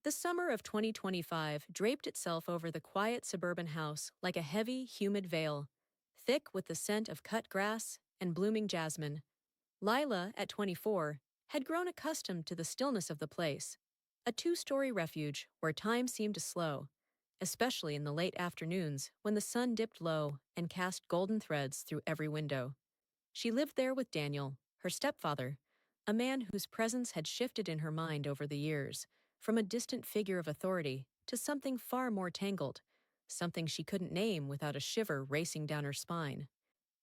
The summer of 2025 draped itself over the quiet suburban house like a heavy, humid veil, thick with the scent of cut grass and blooming jasmine. Lila, at 24, had grown accustomed to the stillness of the place, a two-story refuge where time seemed to slow, especially in the late afternoons when the sun dipped low and cast golden threads through every window. She lived there with Daniel, her stepfather, a man whose presence had shifted in her mind over the years, from a distant figure of authority to something far more tangled, something she couldn't name without a shiver racing down her spine.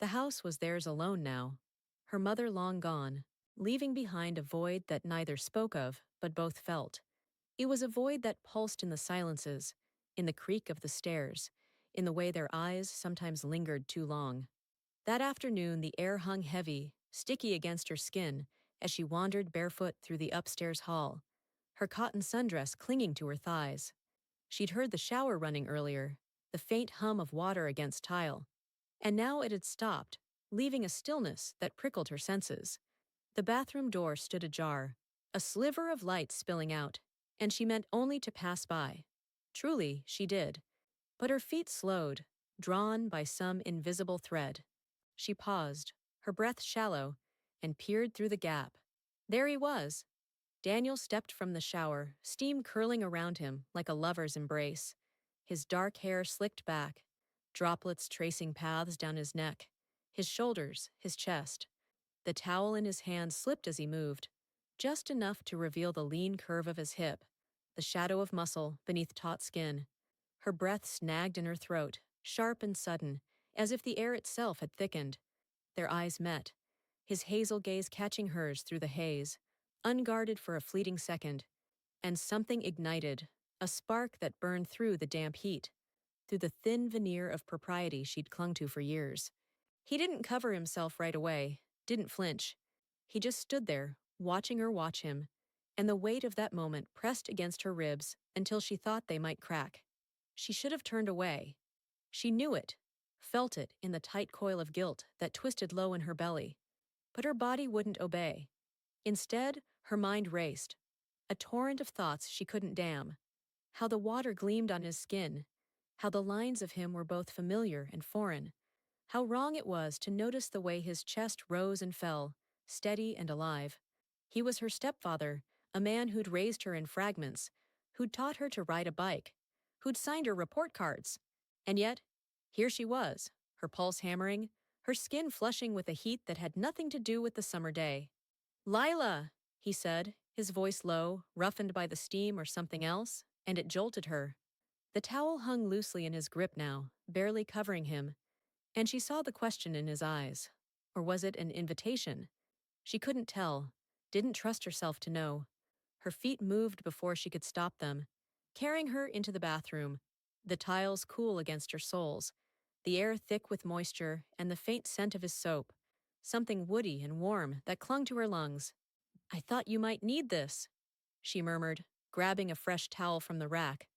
The house was theirs alone now, her mother long gone, leaving behind a void that neither spoke of but both felt. It was a void that pulsed in the silences, in the creak of the stairs, in the way their eyes sometimes lingered too long. That afternoon the air hung heavy, sticky against her skin as she wandered barefoot through the upstairs hall, her cotton sundress clinging to her thighs. She'd heard the shower running earlier, the faint hum of water against tile, and now it had stopped, leaving a stillness that prickled her senses. The bathroom door stood ajar, a sliver of light spilling out, and she meant only to pass by. Truly, she did. But her feet slowed, drawn by some invisible thread. She paused, her breath shallow, and peered through the gap. There he was. Daniel stepped from the shower, steam curling around him like a lover's embrace, his dark hair slicked back, droplets tracing paths down his neck, his shoulders, his chest. The towel in his hand slipped as he moved, just enough to reveal the lean curve of his hip, the shadow of muscle beneath taut skin. Her breath snagged in her throat, sharp and sudden, as if the air itself had thickened. Their eyes met, his hazel gaze catching hers through the haze, unguarded for a fleeting second, and something ignited, a spark that burned through the damp heat, through the thin veneer of propriety she'd clung to for years. He didn't cover himself right away, didn't flinch. He just stood there, watching her watch him, and the weight of that moment pressed against her ribs until she thought they might crack. She should have turned away. She knew it, felt it in the tight coil of guilt that twisted low in her belly. But her body wouldn't obey. Instead, her mind raced, a torrent of thoughts she couldn't dam. How the water gleamed on his skin, how the lines of him were both familiar and foreign, how wrong it was to notice the way his chest rose and fell, steady and alive. He was her stepfather, a man who'd raised her in fragments, who'd taught her to ride a bike, who'd signed her report cards. And yet, here she was, her pulse hammering, her skin flushing with a heat that had nothing to do with the summer day. "Lila," he said, his voice low, roughened by the steam or something else, and it jolted her. The towel hung loosely in his grip now, barely covering him, and she saw the question in his eyes. Or was it an invitation? She couldn't tell, didn't trust herself to know. Her feet moved before she could stop them, carrying her into the bathroom, the tiles cool against her soles, the air thick with moisture and the faint scent of his soap, something woody and warm that clung to her lungs. "I thought you might need this," she murmured, grabbing a fresh towel from the rack,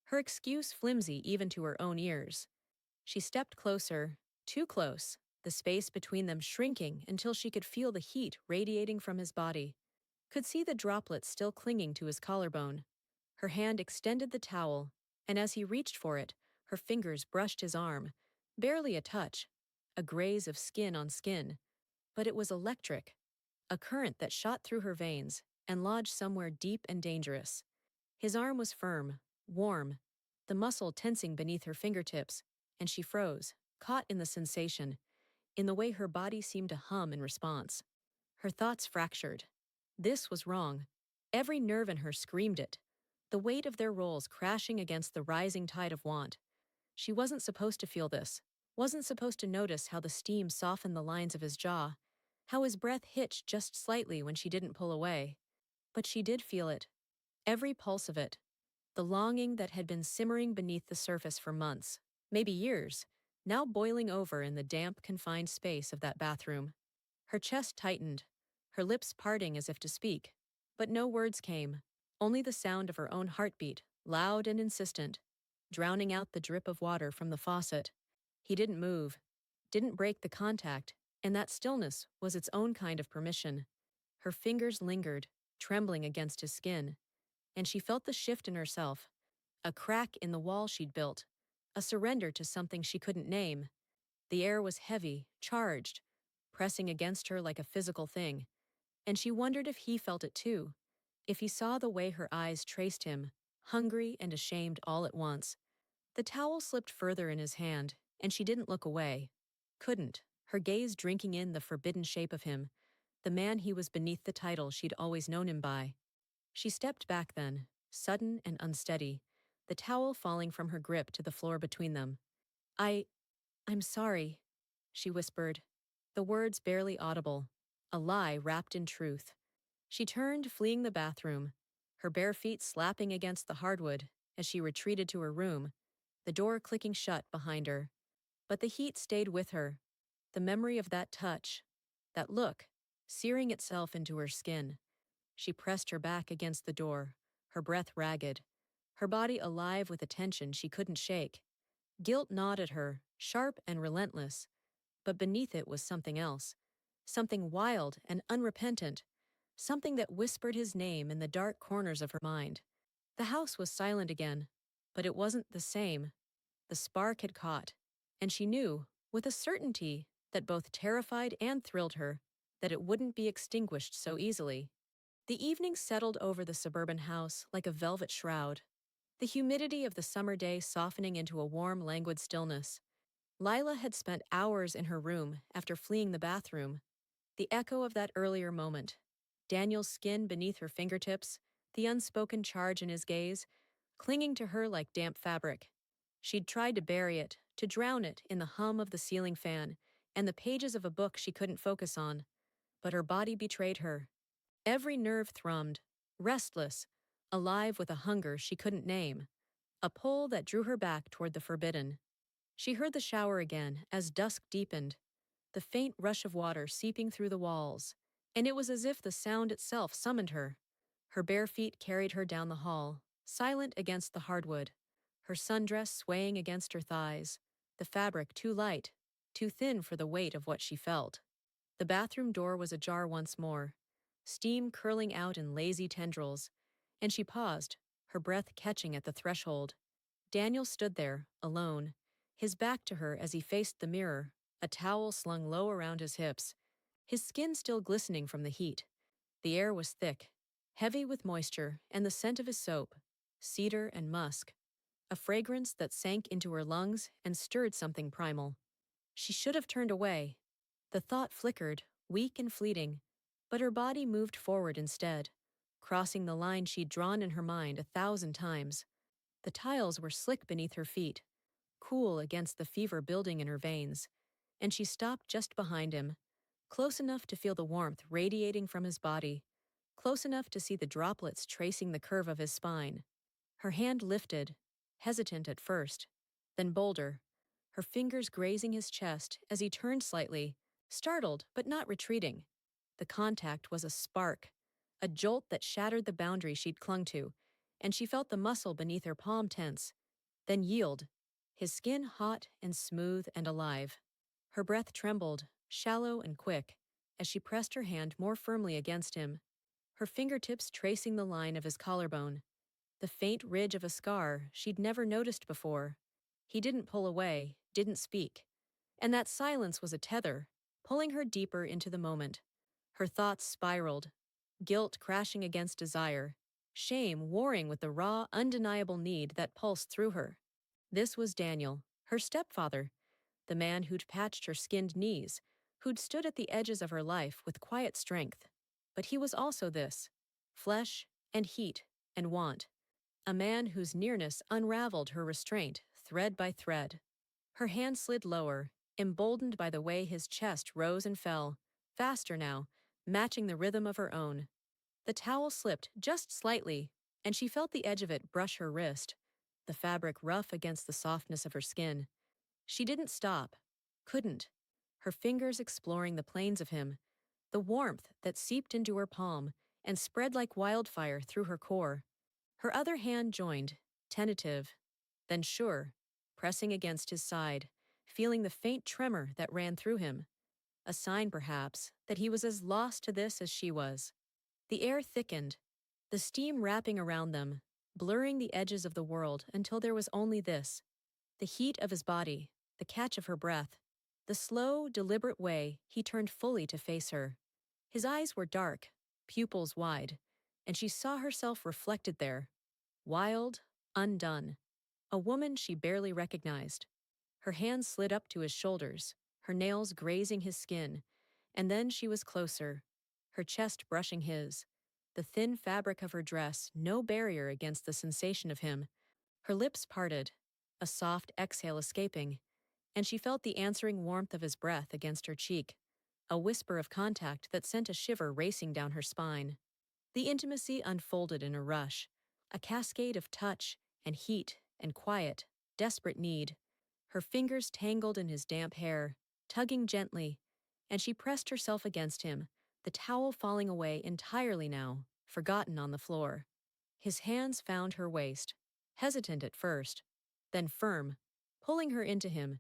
her excuse flimsy even to her own ears. She stepped closer, too close, the space between them shrinking until she could feel the heat radiating from his body, could see the droplets still clinging to his collarbone. Her hand extended the towel, and as he reached for it, her fingers brushed his arm, barely a touch, a graze of skin on skin. But it was electric, a current that shot through her veins and lodged somewhere deep and dangerous. His arm was firm, warm, the muscle tensing beneath her fingertips, and she froze, caught in the sensation, in the way her body seemed to hum in response. Her thoughts fractured. This was wrong. Every nerve in her screamed it, the weight of their roles crashing against the rising tide of want. She wasn't supposed to feel this, wasn't supposed to notice how the steam softened the lines of his jaw, how his breath hitched just slightly when she didn't pull away. But she did feel it, every pulse of it, the longing that had been simmering beneath the surface for months, maybe years, now boiling over in the damp, confined space of that bathroom. Her chest tightened, her lips parting as if to speak, but no words came, only the sound of her own heartbeat, loud and insistent, drowning out the drip of water from the faucet. He didn't move, didn't break the contact, and that stillness was its own kind of permission. Her fingers lingered, trembling against his skin. and she felt the shift in herself, a crack in the wall she'd built, a surrender to something she couldn't name. The air was heavy, charged, pressing against her like a physical thing, and she wondered if he felt it too, if he saw the way her eyes traced him, hungry and ashamed all at once. The towel slipped further in his hand, and she didn't look away. Couldn't, her gaze drinking in the forbidden shape of him, the man he was beneath the title she'd always known him by. She stepped back then, sudden and unsteady, the towel falling from her grip to the floor between them. I, I'm sorry, she whispered, the words barely audible, a lie wrapped in truth. She turned, fleeing the bathroom, her bare feet slapping against the hardwood as she retreated to her room, the door clicking shut behind her. But the heat stayed with her, the memory of that touch, that look, searing itself into her skin. She pressed her back against the door, her breath ragged, her body alive with a tension she couldn't shake. Guilt gnawed at her, sharp and relentless, but beneath it was something else, something wild and unrepentant, something that whispered his name in the dark corners of her mind. The house was silent again, but it wasn't the same. The spark had caught, and she knew, with a certainty that both terrified and thrilled her, that it wouldn't be extinguished so easily. The evening settled over the suburban house like a velvet shroud, the humidity of the summer day softening into a warm, languid stillness. Lila had spent hours in her room after fleeing the bathroom, the echo of that earlier moment. Daniel's skin beneath her fingertips, the unspoken charge in his gaze, clinging to her like damp fabric. She'd tried to bury it, to drown it in the hum of the ceiling fan and the pages of a book she couldn't focus on. But her body betrayed her. Every nerve thrummed, restless, alive with a hunger she couldn't name, a pull that drew her back toward the forbidden. She heard the shower again as dusk deepened, the faint rush of water seeping through the walls, and it was as if the sound itself summoned her. Her bare feet carried her down the hall, silent against the hardwood, her sundress swaying against her thighs, the fabric too light, too thin for the weight of what she felt. The bathroom door was ajar once more, steam curling out in lazy tendrils, and she paused, her breath catching at the threshold. Daniel stood there, alone, his back to her as he faced the mirror, a towel slung low around his hips, his skin still glistening from the heat. The air was thick, heavy with moisture and the scent of his soap, cedar and musk, a fragrance that sank into her lungs and stirred something primal. She should have turned away. The thought flickered, weak and fleeting, but her body moved forward instead, crossing the line she'd drawn in her mind 1,000 times. The tiles were slick beneath her feet, cool against the fever building in her veins, and she stopped just behind him, close enough to feel the warmth radiating from his body, close enough to see the droplets tracing the curve of his spine. Her hand lifted, hesitant at first, then bolder, her fingers grazing his chest as he turned slightly, startled but not retreating. The contact was a spark, a jolt that shattered the boundary she'd clung to, and she felt the muscle beneath her palm tense, then yield, his skin hot and smooth and alive. Her breath trembled, shallow and quick, as she pressed her hand more firmly against him, her fingertips tracing the line of his collarbone, the faint ridge of a scar she'd never noticed before. He didn't pull away, didn't speak, and that silence was a tether, pulling her deeper into the moment. Her thoughts spiraled, guilt crashing against desire, shame warring with the raw, undeniable need that pulsed through her. This was Daniel, her stepfather, the man who'd patched her skinned knees, who'd stood at the edges of her life with quiet strength. But he was also this, flesh and heat and want, a man whose nearness unraveled her restraint thread by thread. Her hand slid lower, emboldened by the way his chest rose and fell, faster now, matching the rhythm of her own. The towel slipped just slightly, and she felt the edge of it brush her wrist, the fabric rough against the softness of her skin. She didn't stop, couldn't, her fingers exploring the planes of him, the warmth that seeped into her palm and spread like wildfire through her core. Her other hand joined, tentative, then sure, pressing against his side, feeling the faint tremor that ran through him, a sign perhaps that he was as lost to this as she was. The air thickened, the steam wrapping around them, blurring the edges of the world until there was only this: the heat of his body, the catch of her breath, the slow, deliberate way he turned fully to face her. His eyes were dark, pupils wide, and she saw herself reflected there, wild, undone, a woman she barely recognized. Her hands slid up to his shoulders, her nails grazing his skin, and then she was closer, her chest brushing his, the thin fabric of her dress no barrier against the sensation of him. Her lips parted, a soft exhale escaping, and she felt the answering warmth of his breath against her cheek, a whisper of contact that sent a shiver racing down her spine. The intimacy unfolded in a rush, a cascade of touch and heat and quiet, desperate need. Her fingers tangled in his damp hair, tugging gently, and she pressed herself against him, the towel falling away entirely now, forgotten on the floor. His hands found her waist, hesitant at first, then firm, pulling her into him,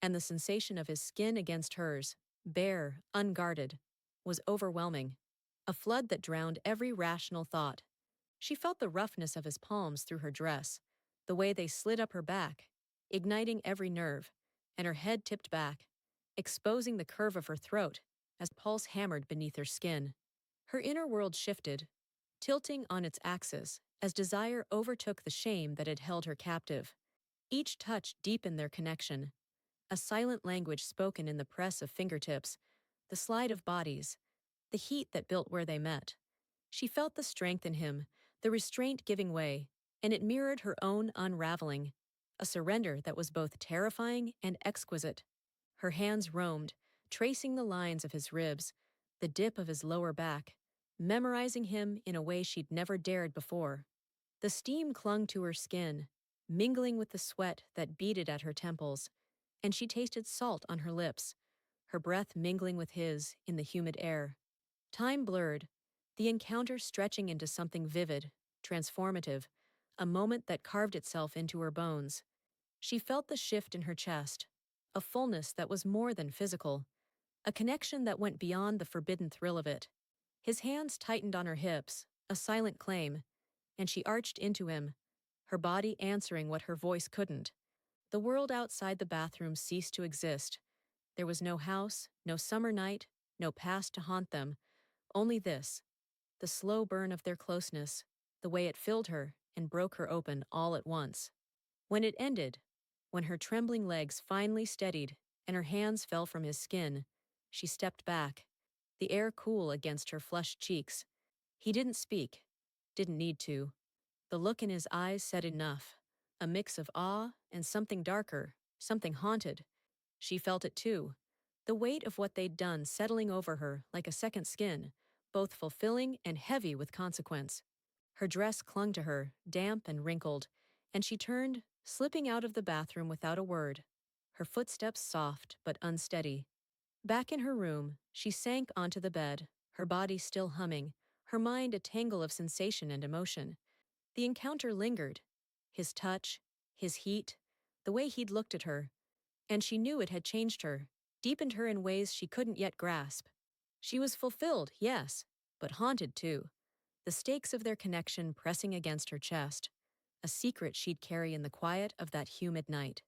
and the sensation of his skin against hers, bare, unguarded, was overwhelming, a flood that drowned every rational thought. She felt the roughness of his palms through her dress, the way they slid up her back, igniting every nerve, and her head tipped back, exposing the curve of her throat as the pulse hammered beneath her skin. Her inner world shifted, tilting on its axis as desire overtook the shame that had held her captive. Each touch deepened their connection, a silent language spoken in the press of fingertips, the slide of bodies, the heat that built where they met. She felt the strength in him, the restraint giving way, and it mirrored her own unraveling, a surrender that was both terrifying and exquisite. Her hands roamed, tracing the lines of his ribs, the dip of his lower back, memorizing him in a way she'd never dared before. The steam clung to her skin, mingling with the sweat that beaded at her temples, and she tasted salt on her lips, her breath mingling with his in the humid air. Time blurred, the encounter stretching into something vivid, transformative, a moment that carved itself into her bones. She felt the shift in her chest, a fullness that was more than physical, a connection that went beyond the forbidden thrill of it. His hands tightened on her hips, a silent claim, and she arched into him, her body answering what her voice couldn't. The world outside the bathroom ceased to exist. There was no house, no summer night, no past to haunt them, only this: the slow burn of their closeness, the way it filled her and broke her open all at once. When it ended, when her trembling legs finally steadied and her hands fell from his skin, she stepped back, the air cool against her flushed cheeks. He didn't speak, didn't need to. The look in his eyes said enough, a mix of awe and something darker, something haunted. She felt it too, the weight of what they'd done settling over her like a second skin, both fulfilling and heavy with consequence. Her dress clung to her, damp and wrinkled, and she turned, slipping out of the bathroom without a word, her footsteps soft but unsteady. Back in her room, she sank onto the bed, her body still humming, her mind a tangle of sensation and emotion. The encounter lingered, his touch, his heat, the way he'd looked at her, and she knew it had changed her, deepened her in ways she couldn't yet grasp. She was fulfilled, yes, but haunted too, the stakes of their connection pressing against her chest, a secret she'd carry in the quiet of that humid night.